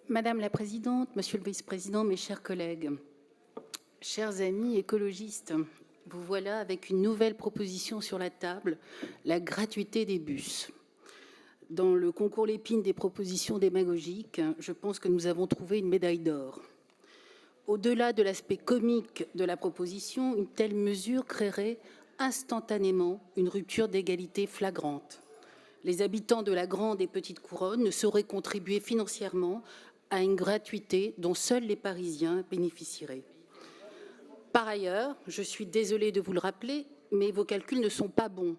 Madame la Présidente, Monsieur le Vice-président, mes chers collègues, chers amis écologistes, vous voilà avec une nouvelle proposition sur la table, la gratuité des bus. Dans le concours Lépine des propositions démagogiques, je pense que nous avons trouvé une médaille d'or. Au-delà de l'aspect comique de la proposition, une telle mesure créerait instantanément une rupture d'égalité flagrante. Les habitants de la grande et petite couronne ne sauraient contribuer financièrement à une gratuité dont seuls les Parisiens bénéficieraient. Par ailleurs, je suis désolée de vous le rappeler, mais vos calculs ne sont pas bons.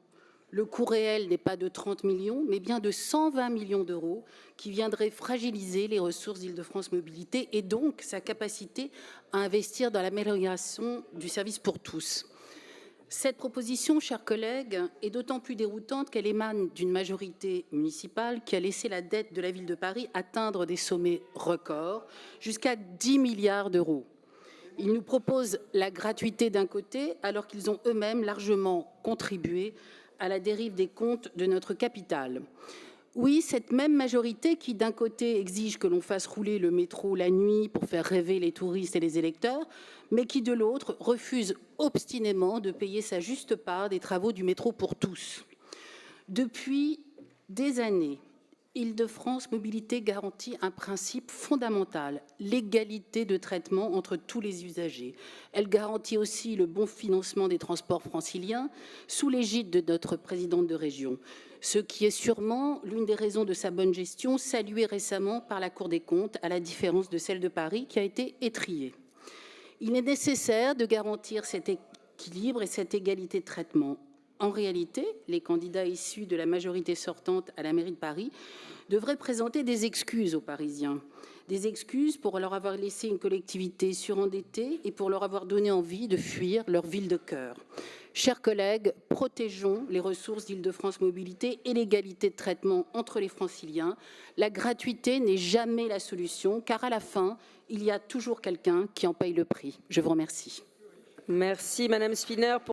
Le coût réel n'est pas de 30 millions, mais bien de 120 millions d'euros qui viendraient fragiliser les ressources d'Île-de-France Mobilité et donc sa capacité à investir dans l'amélioration du service pour tous. Cette proposition, chers collègues, est d'autant plus déroutante qu'elle émane d'une majorité municipale qui a laissé la dette de la ville de Paris atteindre des sommets records, jusqu'à 10 milliards d'euros. Ils nous proposent la gratuité d'un côté, alors qu'ils ont eux-mêmes largement contribué à la dérive des comptes de notre capitale. Oui, cette même majorité qui, d'un côté, exige que l'on fasse rouler le métro la nuit pour faire rêver les touristes et les électeurs, mais qui, de l'autre, refuse obstinément de payer sa juste part des travaux du métro pour tous. Depuis des années, Île-de-France Mobilité garantit un principe fondamental, l'égalité de traitement entre tous les usagers. Elle garantit aussi le bon financement des transports franciliens sous l'égide de notre présidente de région, ce qui est sûrement l'une des raisons de sa bonne gestion, saluée récemment par la Cour des comptes, à la différence de celle de Paris qui a été étrillée. Il est nécessaire de garantir cet équilibre et cette égalité de traitement. En réalité, les candidats issus de la majorité sortante à la mairie de Paris devraient présenter des excuses aux Parisiens. Des excuses pour leur avoir laissé une collectivité surendettée et pour leur avoir donné envie de fuir leur ville de cœur. Chers collègues, protégeons les ressources d'Île-de-France Mobilité et l'égalité de traitement entre les franciliens. La gratuité n'est jamais la solution, car à la fin, il y a toujours quelqu'un qui en paye le prix. Je vous remercie. Merci Madame Spinner.